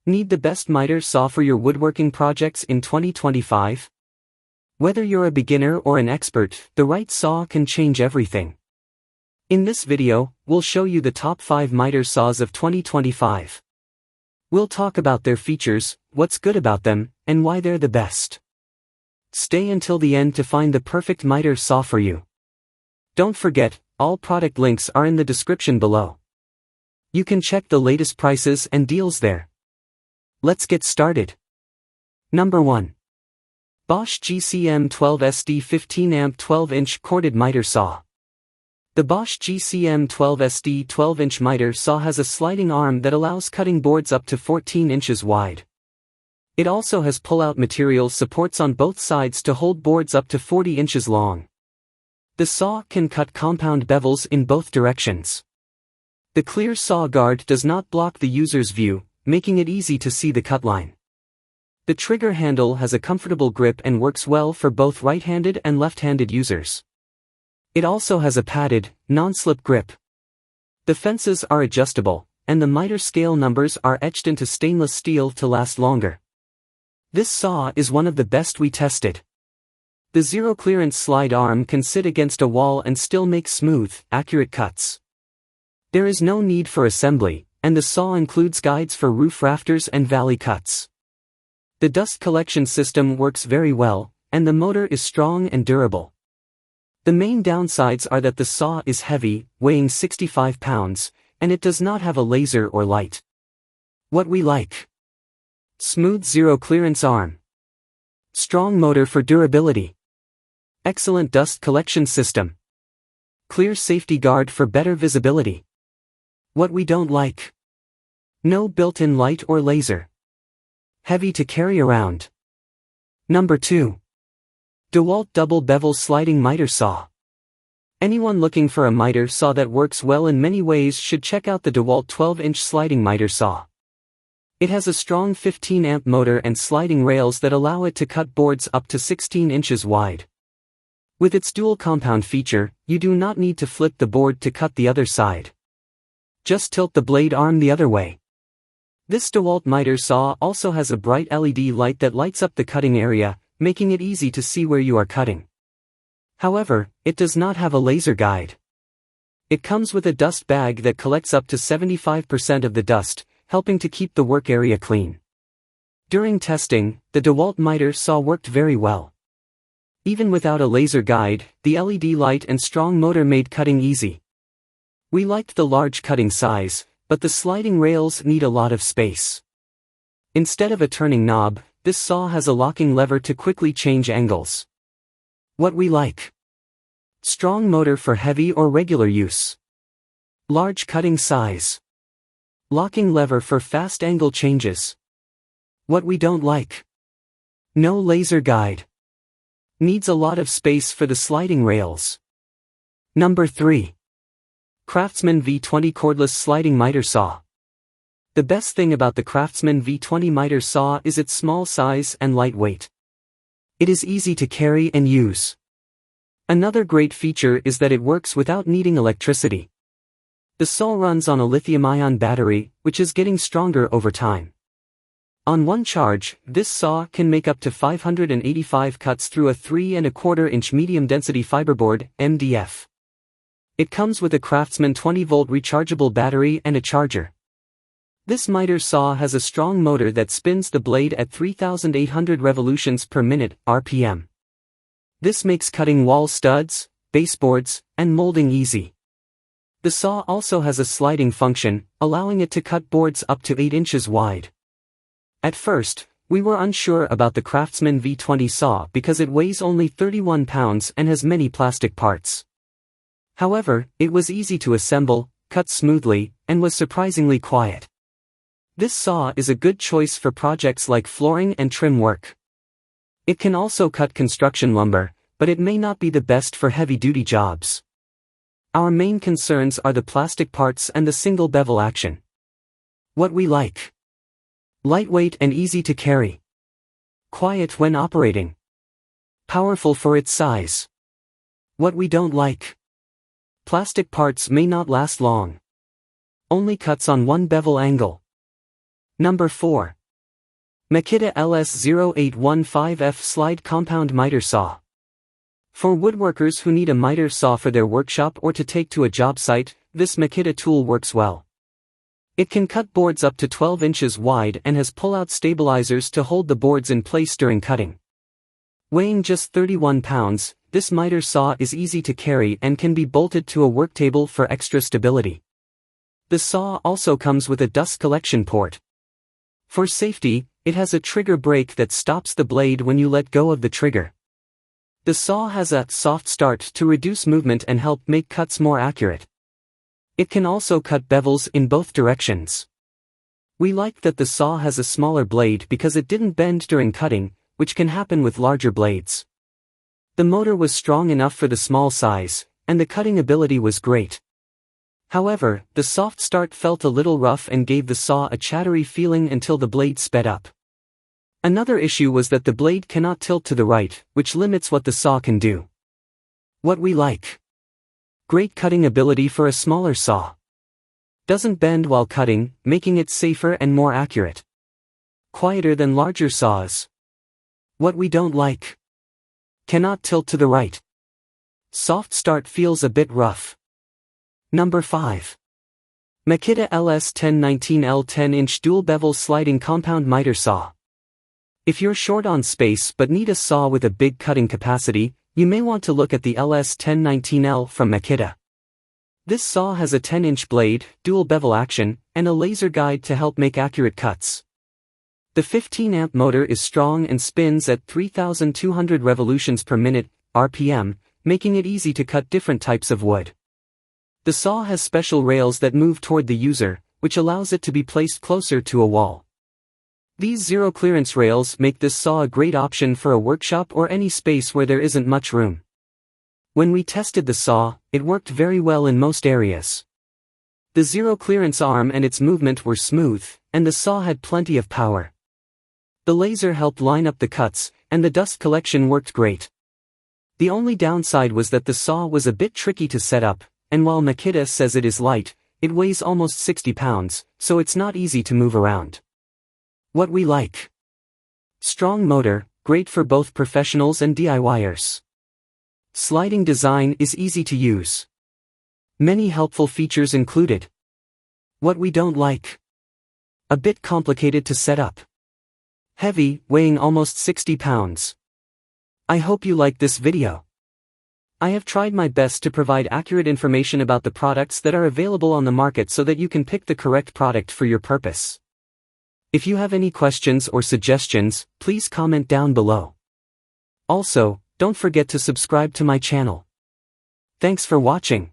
Need the best miter saw for your woodworking projects in 2025? Whether you're a beginner or an expert, the right saw can change everything. In this video, we'll show you the top 5 miter saws of 2025. We'll talk about their features, what's good about them, and why they're the best. Stay until the end to find the perfect miter saw for you. Don't forget, all product links are in the description below. You can check the latest prices and deals there. Let's get started. Number 1. Bosch GCM12SD 15-amp 12-inch corded miter saw. The Bosch GCM12SD 12-inch miter saw has a sliding arm that allows cutting boards up to 14 inches wide. It also has pull-out material supports on both sides to hold boards up to 40 inches long. The saw can cut compound bevels in both directions. The clear saw guard does not block the user's view, making it easy to see the cut line. The trigger handle has a comfortable grip and works well for both right-handed and left-handed users. It also has a padded, non-slip grip. The fences are adjustable, and the miter scale numbers are etched into stainless steel to last longer. This saw is one of the best we tested. The zero-clearance slide arm can sit against a wall and still make smooth, accurate cuts. There is no need for assembly, and the saw includes guides for roof rafters and valley cuts. The dust collection system works very well, and the motor is strong and durable. The main downsides are that the saw is heavy, weighing 65 pounds, and it does not have a laser or light. What we like: smooth zero-clearance arm, strong motor for durability, excellent dust collection system, clear safety guard for better visibility. What we don't like: no built-in light or laser. Heavy to carry around. Number 2. DeWalt Double Bevel Sliding Miter Saw. Anyone looking for a miter saw that works well in many ways should check out the DeWalt 12-inch sliding miter saw. It has a strong 15-amp motor and sliding rails that allow it to cut boards up to 16 inches wide. With its dual compound feature, you do not need to flip the board to cut the other side. Just tilt the blade arm the other way. This DeWalt miter saw also has a bright LED light that lights up the cutting area, making it easy to see where you are cutting. However, it does not have a laser guide. It comes with a dust bag that collects up to 75% of the dust, helping to keep the work area clean. During testing, the DeWalt miter saw worked very well. Even without a laser guide, the LED light and strong motor made cutting easy. We liked the large cutting size, but the sliding rails need a lot of space. Instead of a turning knob, this saw has a locking lever to quickly change angles. What we like: strong motor for heavy or regular use, large cutting size, locking lever for fast angle changes. What we don't like: no laser guide, needs a lot of space for the sliding rails. Number 3. Craftsman V20 Cordless Sliding Miter Saw. The best thing about the Craftsman V20 miter saw is its small size and lightweight. It is easy to carry and use. Another great feature is that it works without needing electricity. The saw runs on a lithium-ion battery, which is getting stronger over time. On one charge, this saw can make up to 585 cuts through a 3 1/4-inch medium-density fiberboard, MDF. It comes with a Craftsman 20-volt rechargeable battery and a charger. This miter saw has a strong motor that spins the blade at 3,800 revolutions per minute, RPM. This makes cutting wall studs, baseboards, and molding easy. The saw also has a sliding function, allowing it to cut boards up to 8 inches wide. At first, we were unsure about the Craftsman V20 saw because it weighs only 31 pounds and has many plastic parts. However, it was easy to assemble, cut smoothly, and was surprisingly quiet. This saw is a good choice for projects like flooring and trim work. It can also cut construction lumber, but it may not be the best for heavy-duty jobs. Our main concerns are the plastic parts and the single bevel action. What we like: lightweight and easy to carry, quiet when operating, powerful for its size. What we don't like: plastic parts may not last long. Only cuts on one bevel angle. Number 4. Makita LS0815F Slide Compound Miter Saw. For woodworkers who need a miter saw for their workshop or to take to a job site, this Makita tool works well. It can cut boards up to 12 inches wide and has pull-out stabilizers to hold the boards in place during cutting. Weighing just 31 pounds, this miter saw is easy to carry and can be bolted to a work table for extra stability. The saw also comes with a dust collection port. For safety, it has a trigger brake that stops the blade when you let go of the trigger. The saw has a soft start to reduce movement and help make cuts more accurate. It can also cut bevels in both directions. We like that the saw has a smaller blade because it didn't bend during cutting, which can happen with larger blades. The motor was strong enough for the small size, and the cutting ability was great. However, the soft start felt a little rough and gave the saw a chattery feeling until the blade sped up. Another issue was that the blade cannot tilt to the right, which limits what the saw can do. What we like. Great cutting ability for a smaller saw. Doesn't bend while cutting, making it safer and more accurate. Quieter than larger saws. What we don't like. Cannot tilt to the right. Soft start feels a bit rough. Number 5. Makita LS1019L 10-inch dual bevel sliding compound miter saw. If you're short on space but need a saw with a big cutting capacity, you may want to look at the LS1019L from Makita. This saw has a 10-inch blade, dual bevel action, and a laser guide to help make accurate cuts. The 15-amp motor is strong and spins at 3,200 revolutions per minute, RPM, making it easy to cut different types of wood. The saw has special rails that move toward the user, which allows it to be placed closer to a wall. These zero-clearance rails make this saw a great option for a workshop or any space where there isn't much room. When we tested the saw, it worked very well in most areas. The zero-clearance arm and its movement were smooth, and the saw had plenty of power. The laser helped line up the cuts, and the dust collection worked great. The only downside was that the saw was a bit tricky to set up, and while Makita says it is light, it weighs almost 60 pounds, so it's not easy to move around. What we like. Strong motor, great for both professionals and DIYers. Sliding design is easy to use. Many helpful features included. What we don't like. A bit complicated to set up. Heavy, weighing almost 60 pounds. I hope you liked this video. I have tried my best to provide accurate information about the products that are available on the market so that you can pick the correct product for your purpose. If you have any questions or suggestions, please comment down below. Also, don't forget to subscribe to my channel. Thanks for watching.